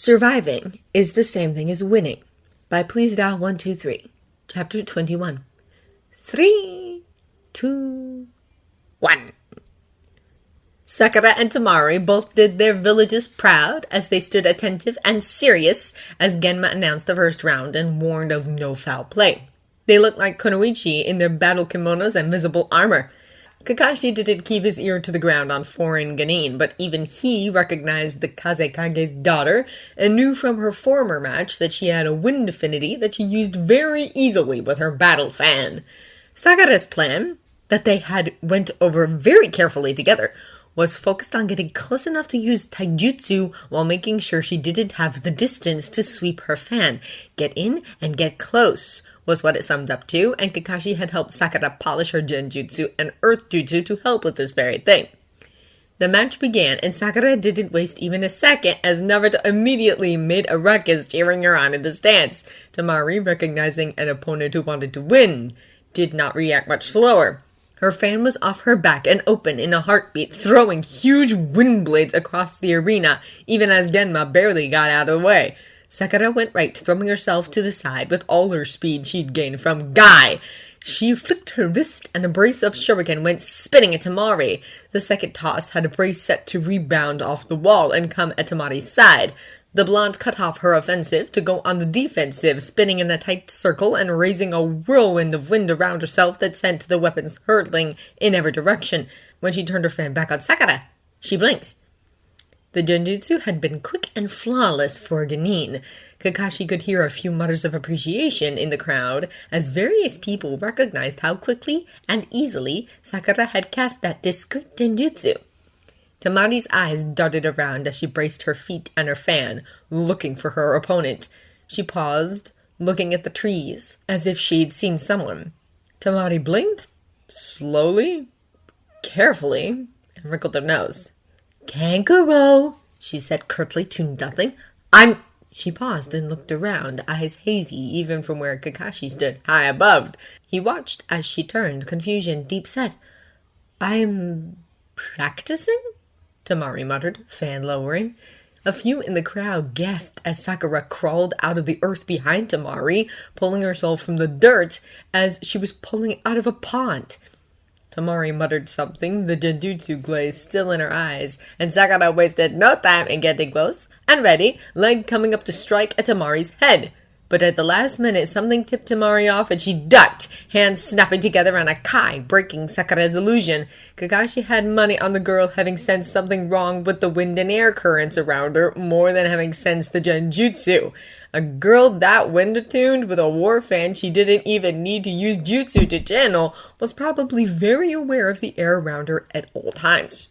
Surviving is the same thing as winning. By Please Dial 123. Chapter 21. 3, 2, 1. Sakura and Temari both did their villages proud as they stood attentive and serious as Genma announced the first round and warned of no foul play. They looked like Kunoichi in their battle kimonos and visible armor. Kakashi didn't keep his ear to the ground on foreign Genin, but even he recognized the Kazekage's daughter and knew from her former match that she had a wind affinity that she used very easily with her battle fan. Sakura's plan, that they had went over very carefully together, was focused on getting close enough to use taijutsu while making sure she didn't have the distance to sweep her fan. Get in and get close was what it summed up to, and Kakashi had helped Sakura polish her Genjutsu and Earth Jutsu to help with this very thing. The match began, and Sakura didn't waste even a second as Naruto immediately made a ruckus cheering her on in the stands. Temari, recognizing an opponent who wanted to win, did not react much slower. Her fan was off her back and open in a heartbeat, throwing huge wind blades across the arena, even as Genma barely got out of the way. Sakura went right, throwing herself to the side with all her speed she'd gained from Guy. She flicked her wrist and a brace of shuriken went spinning at Temari. The second toss had a brace set to rebound off the wall and come at Temari's side. The blonde cut off her offensive to go on the defensive, spinning in a tight circle and raising a whirlwind of wind around herself that sent the weapons hurtling in every direction. When she turned her fan back on Sakura, she blinked. The Genjutsu had been quick and flawless for Genin. Kakashi could hear a few mutters of appreciation in the crowd as various people recognized how quickly and easily Sakura had cast that discreet Genjutsu. Temari's eyes darted around as she braced her feet and her fan, looking for her opponent. She paused, looking at the trees, as if she'd seen someone. Temari blinked, slowly, carefully, and wrinkled her nose. "Kankuro," she said curtly to nothing. She paused and looked around, eyes hazy even from where Kakashi stood, high above. He watched as she turned, confusion deep set. "I'm practicing?" Temari muttered, fan lowering. A few in the crowd gasped as Sakura crawled out of the earth behind Temari, pulling herself from the dirt as she was pulling out of a pond. Temari muttered something, the Genjutsu glaze still in her eyes, and Sakura wasted no time in getting close and ready, leg coming up to strike at Temari's head. But at the last minute, something tipped Temari off and she ducked, hands snapping together on a kai, breaking Sakura's illusion. Kakashi had money on the girl having sensed something wrong with the wind and air currents around her more than having sensed the Genjutsu. A girl that wind-attuned with a war fan she didn't even need to use jutsu to channel was probably very aware of the air around her at all times.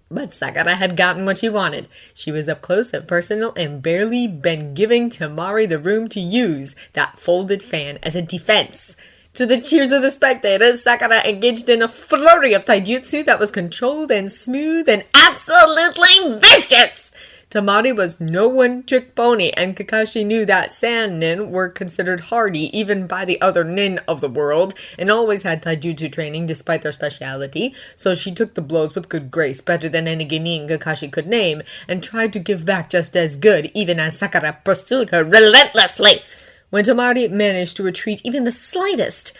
But Sakura had gotten what she wanted. She was up close and personal and barely been giving Temari the room to use that folded fan as a defense. To the cheers of the spectators, Sakura engaged in a flurry of taijutsu that was controlled and smooth and absolutely vicious. Temari was no one-trick pony, and Kakashi knew that sand nin were considered hardy even by the other nin of the world, and always had taijutsu training despite their speciality, so she took the blows with good grace, better than any genin Kakashi could name, and tried to give back just as good, even as Sakura pursued her relentlessly. When Temari managed to retreat even the slightest,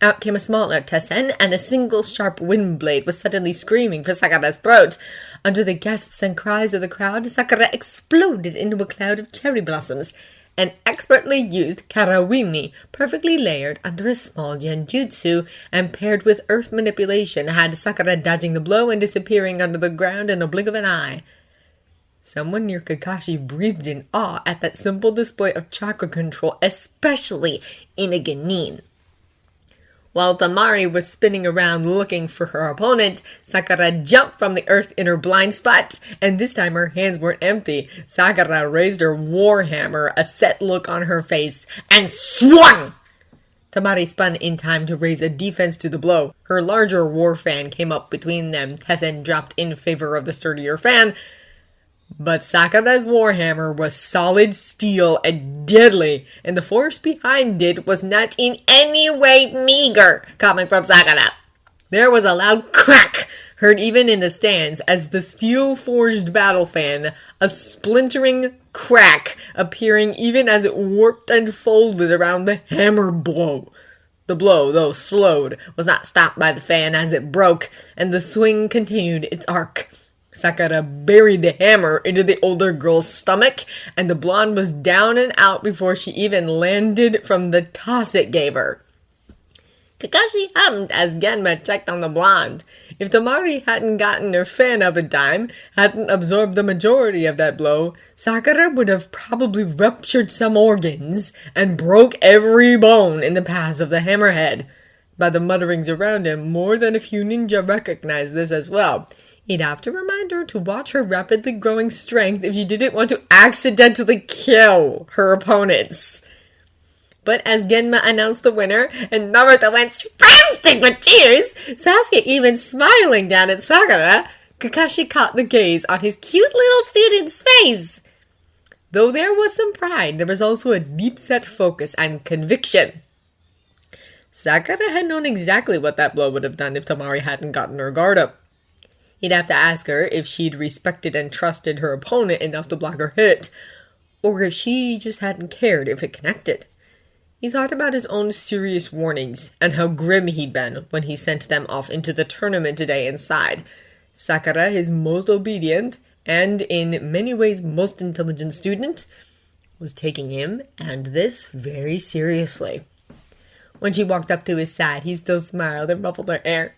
out came a smaller Tessen, and a single sharp wind blade was suddenly screaming for Sakura's throat. Under the gasps and cries of the crowd, Sakura exploded into a cloud of cherry blossoms. An expertly used karawimi, perfectly layered under a small genjutsu, and paired with earth manipulation, had Sakura dodging the blow and disappearing under the ground in a blink of an eye. Someone near Kakashi breathed in awe at that simple display of chakra control, especially in a genin. While Temari was spinning around looking for her opponent, Sakura jumped from the earth in her blind spot, and this time her hands weren't empty. Sakura raised her warhammer, a set look on her face, and swung! Temari spun in time to raise a defense to the blow. Her larger war fan came up between them. Tessen dropped in favor of the sturdier fan, but Sakura's warhammer was solid steel and deadly, and the force behind it was not in any way meager, coming from Sakura. There was a loud crack. heard even in the stands as the steel-forged battle fan, a splintering crack appearing even as it warped and folded around the hammer blow. The blow, though slowed, was not stopped by the fan as it broke, and the swing continued its arc. Sakura buried the hammer into the older girl's stomach, and the blonde was down and out before she even landed from the toss it gave her. Kakashi hummed as Genma checked on the blonde. If Temari hadn't gotten her fan up in time, hadn't absorbed the majority of that blow, Sakura would have probably ruptured some organs and broke every bone in the path of the hammerhead. By the mutterings around him, more than a few ninja recognized this as well. He'd have to remind her to watch her rapidly growing strength if she didn't want to accidentally kill her opponents. But as Genma announced the winner, and Naruto went spastic with cheers, Sasuke even smiling down at Sakura, Kakashi caught the gaze on his cute little student's face. Though there was some pride, there was also a deep-set focus and conviction. Sakura had known exactly what that blow would have done if Temari hadn't gotten her guard up. He'd have to ask her if she'd respected and trusted her opponent enough to block her hit, or if she just hadn't cared if it connected. He thought about his own serious warnings, and how grim he'd been when he sent them off into the tournament today inside. Sakura, his most obedient, and in many ways most intelligent student, was taking him and this very seriously. When she walked up to his side, he still smiled and ruffled her hair.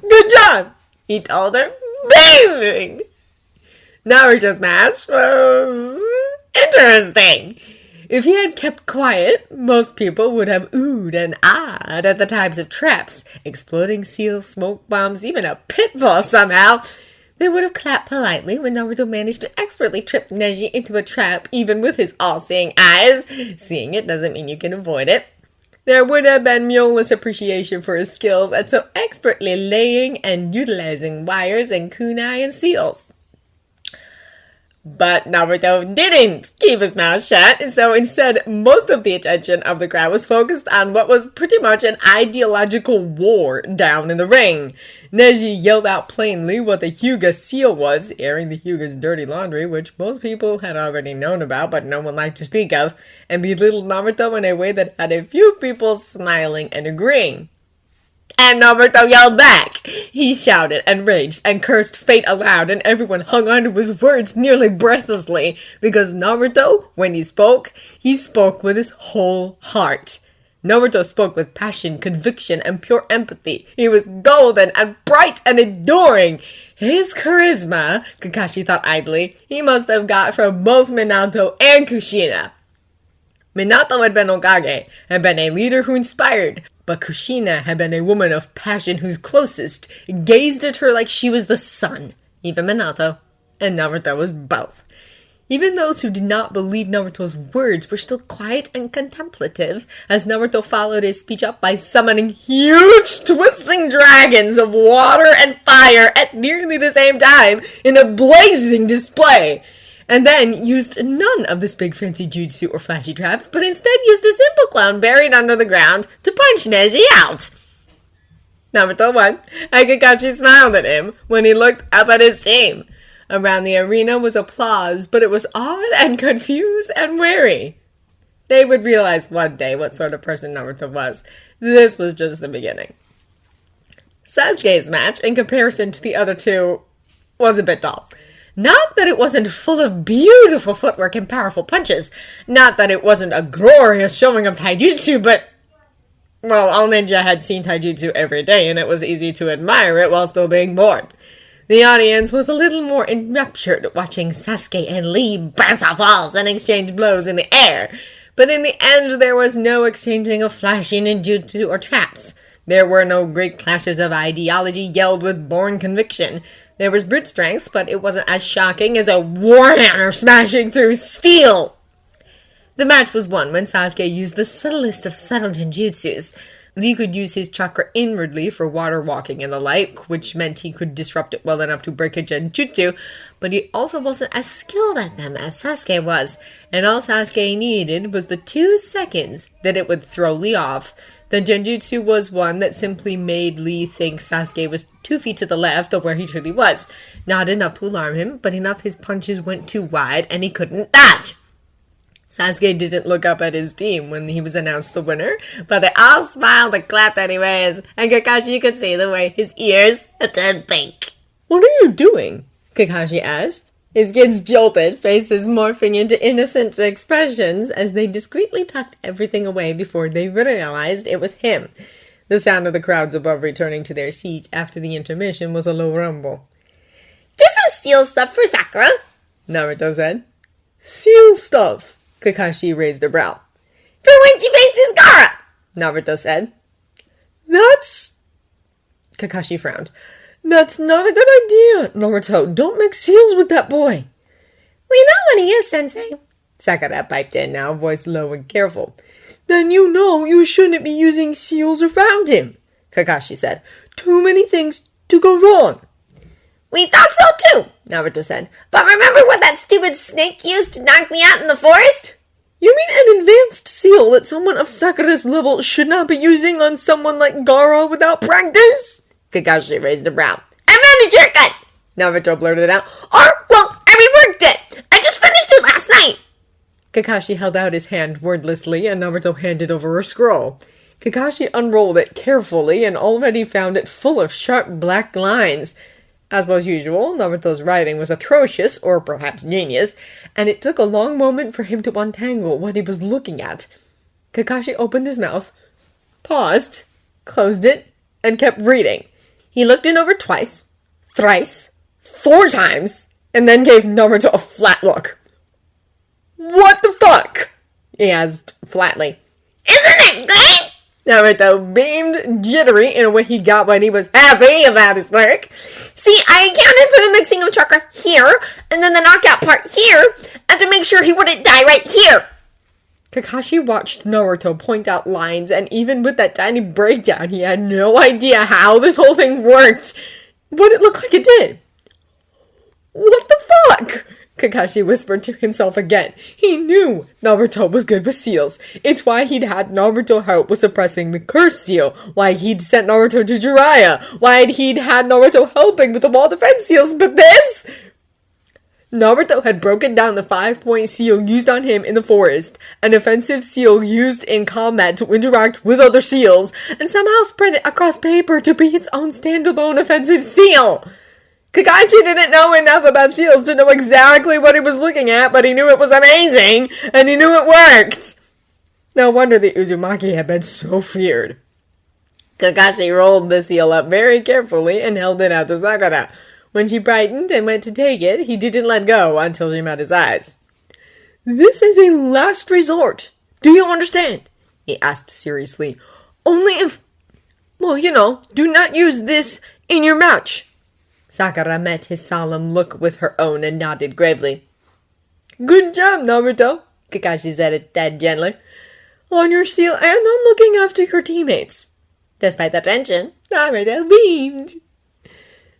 "Good job!" he told her. "Amazing!" Naruto's match was interesting. If he had kept quiet, most people would have oohed and ahed at the types of traps, exploding seals, smoke bombs, even a pitfall somehow. They would have clapped politely when Naruto managed to expertly trip Neji into a trap, even with his all-seeing eyes. Seeing it doesn't mean you can avoid it. There would have been muleless appreciation for his skills at so expertly laying and utilizing wires and kunai and seals. But Naruto didn't keep his mouth shut, and so instead, most of the attention of the crowd was focused on what was pretty much an ideological war down in the ring. Neji yelled out plainly what the Hyuga seal was, airing the Hyuga's dirty laundry, which most people had already known about, but no one liked to speak of, and belittled Naruto in a way that had a few people smiling and agreeing. And Naruto yelled back. He shouted and raged and cursed fate aloud, and everyone hung on to his words nearly breathlessly, because Naruto, when he spoke with his whole heart. Naruto spoke with passion, conviction, and pure empathy. He was golden and bright and adoring. His charisma, Kakashi thought idly, he must have got from both Minato and Kushina. Minato had been Hokage, had been a leader who inspired, but Kushina had been a woman of passion whose closest gazed at her like she was the sun. Even Minato and Naruto was both. Even those who did not believe Naruto's words were still quiet and contemplative, as Naruto followed his speech up by summoning huge twisting dragons of water and fire at nearly the same time in a blazing display. And then used none of this big fancy jutsu or flashy traps, but instead used a simple clown buried under the ground to punch Neji out. Naruto won, and Kakashi smiled at him when he looked up at his team. Around the arena was applause, but it was odd and confused and wary. They would realize one day what sort of person Naruto was. This was just the beginning. Sasuke's match, in comparison to the other two, was a bit dull. Not that it wasn't full of beautiful footwork and powerful punches. Not that it wasn't a glorious showing of taijutsu, but, well, all ninja had seen taijutsu every day, and it was easy to admire it while still being bored. The audience was a little more enraptured watching Sasuke and Lee bounce off walls and exchange blows in the air. But in the end, there was no exchanging of flashy ninjutsu or traps. There were no great clashes of ideology yelled with born conviction. There was brute strength, but it wasn't as shocking as a warhammer smashing through steel. The match was won when Sasuke used the subtlest of subtle genjutsus. Lee could use his chakra inwardly for water walking and the like, which meant he could disrupt it well enough to break a genjutsu, but he also wasn't as skilled at them as Sasuke was, and all Sasuke needed was the 2 seconds that it would throw Lee off The Genjutsu was one that simply made Lee think Sasuke was 2 feet to the left of where he truly was. Not enough to alarm him, but enough his punches went too wide and he couldn't dodge. Sasuke didn't look up at his team when he was announced the winner, but they all smiled and clapped anyways, and Kakashi could see the way his ears turned pink. "What are you doing?" Kakashi asked. His kids jolted, faces morphing into innocent expressions as they discreetly tucked everything away before they realized it was him. The sound of the crowds above returning to their seats after the intermission was a low rumble. "Just some seal stuff for Sakura," Naruto said. "Seal stuff?" Kakashi raised a brow. "For when she faces Gaara," Naruto said. Kakashi frowned. "That's not a good idea, Naruto. Don't make seals with that boy." "We know what he is, Sensei," Sakura piped in now, voice low and careful. "Then you know you shouldn't be using seals around him," Kakashi said. "Too many things to go wrong." "We thought so too," Naruto said. "But remember what that stupid snake used to knock me out in the forest?" "You mean an advanced seal that someone of Sakura's level should not be using on someone like Gaara without practice?" Kakashi raised a brow. "I found a shortcut," Naruto blurted out. I reworked it. I just finished it last night." Kakashi held out his hand wordlessly, and Naruto handed over a scroll. Kakashi unrolled it carefully and already found it full of sharp black lines. As was usual, Naruto's writing was atrocious, or perhaps genius, and it took a long moment for him to untangle what he was looking at. Kakashi opened his mouth, paused, closed it, and kept reading. He looked it over twice, thrice, 4 times, and then gave Naruto a flat look. "What the fuck?" he asked flatly. "Isn't it good?" Naruto beamed, jittery in a way he got when he was happy about his work. "See, I accounted for the mixing of chakra here, and then the knockout part here, and to make sure he wouldn't die right here." Kakashi watched Naruto point out lines, and even with that tiny breakdown, he had no idea how this whole thing worked. But it looked like it did. "What the fuck?" Kakashi whispered to himself again. He knew Naruto was good with seals. It's why he'd had Naruto help with suppressing the curse seal, why he'd sent Naruto to Jiraiya, why he'd had Naruto helping with the wall defense seals, but this... Naruto had broken down the 5-point seal used on him in the forest, an offensive seal used in combat to interact with other seals, and somehow spread it across paper to be its own standalone offensive seal. Kakashi didn't know enough about seals to know exactly what he was looking at, but he knew it was amazing, and he knew it worked. No wonder the Uzumaki had been so feared. Kakashi rolled the seal up very carefully and held it out to Sakura. When she brightened and went to take it, he didn't let go until she met his eyes. "This is a last resort. Do you understand?" he asked seriously. "Only if... do not use this in your match." Sakura met his solemn look with her own and nodded gravely. "Good job, Naruto," Kakashi said it dead gently. "On your seal and on looking after your teammates." Despite the tension, Naruto beamed.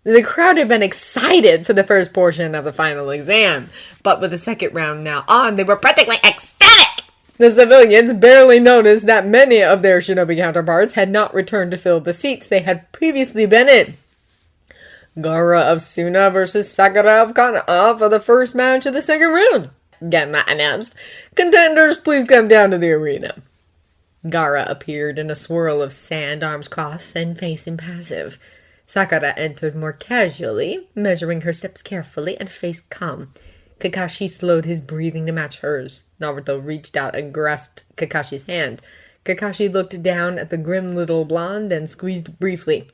The crowd had been excited for the first portion of the final exam, but with the second round now on, they were practically ecstatic. The civilians barely noticed that many of their shinobi counterparts had not returned to fill the seats they had previously been in. Gaara of Suna versus Sakura of Konoha for the first match of the second round, Genma announced. "Contenders, please come down to the arena." Gaara appeared in a swirl of sand, arms crossed, and face impassive. Sakura entered more casually, measuring her steps carefully and face calm. Kakashi slowed his breathing to match hers. Naruto reached out and grasped Kakashi's hand. Kakashi looked down at the grim little blonde and squeezed briefly.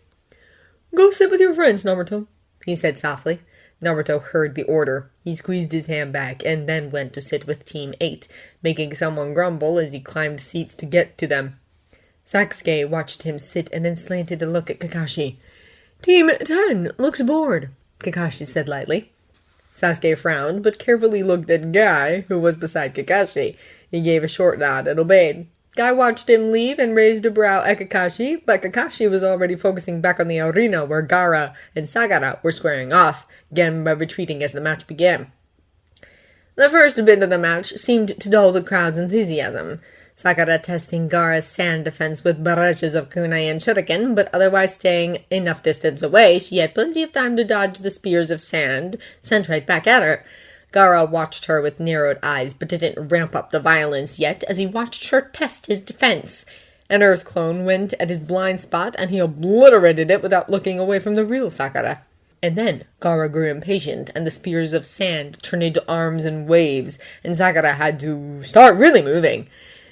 "Go sit with your friends, Naruto," he said softly. Naruto heard the order. He squeezed his hand back and then went to sit with Team 8, making someone grumble as he climbed seats to get to them. Sasuke watched him sit and then slanted a look at Kakashi. "Team 10 looks bored," Kakashi said lightly. Sasuke frowned, but carefully looked at Guy, who was beside Kakashi. He gave a short nod and obeyed. Guy watched him leave and raised a brow at Kakashi, but Kakashi was already focusing back on the arena where Gaara and Sakura were squaring off, again by retreating as the match began. The first bit of the match seemed to dull the crowd's enthusiasm. Sakura testing Gaara's sand defense with barrages of kunai and shuriken, but otherwise staying enough distance away, she had plenty of time to dodge the spears of sand sent right back at her. Gaara watched her with narrowed eyes, but didn't ramp up the violence yet as he watched her test his defense. An earth clone went at his blind spot, and he obliterated it without looking away from the real Sakura. And then Gaara grew impatient, and the spears of sand turned into arms and waves, and Sakura had to start really moving.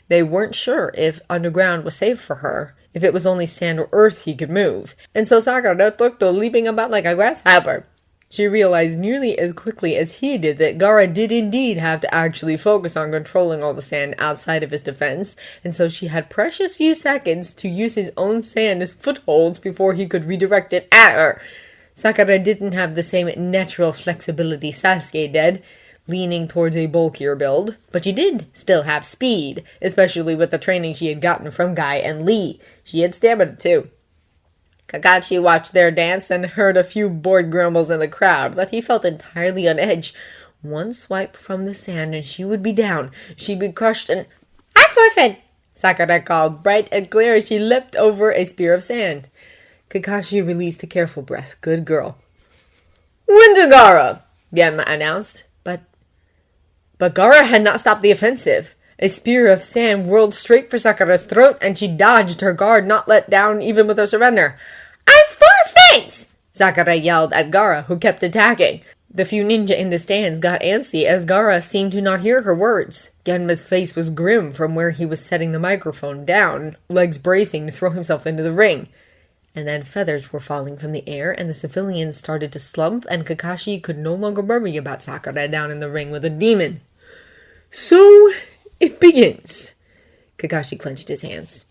They weren't sure if underground was safe for her, if it was only sand or earth he could move, and so Sakura took to leaping about like a grasshopper. She realized nearly as quickly as he did that Gaara did indeed have to actually focus on controlling all the sand outside of his defense, and so she had precious few seconds to use his own sand as footholds before he could redirect it at her. Sakura didn't have the same natural flexibility Sasuke did, leaning towards a bulkier build, but she did still have speed, especially with the training she had gotten from Guy and Lee. She had stamina too. Kakashi watched their dance and heard a few bored grumbles in the crowd, but he felt entirely on edge. One swipe from the sand and she would be down. She'd be crushed and... "I forfeit!" Sakura called, bright and clear as she leapt over a spear of sand. Kakashi released a careful breath. Good girl. "Winter Gaara!" Genma announced, But Gaara had not stopped the offensive. A spear of sand whirled straight for Sakura's throat, and she dodged, her guard not let down even with her surrender. "I forfeit!" Sakura yelled at Gaara, who kept attacking. The few ninja in the stands got antsy as Gaara seemed to not hear her words. Genma's face was grim from where he was setting the microphone down, legs bracing to throw himself into the ring. And then feathers were falling from the air, and the civilians started to slump, and Kakashi could no longer worry about Sakura down in the ring with a demon. "So, it begins." Kakashi clenched his hands.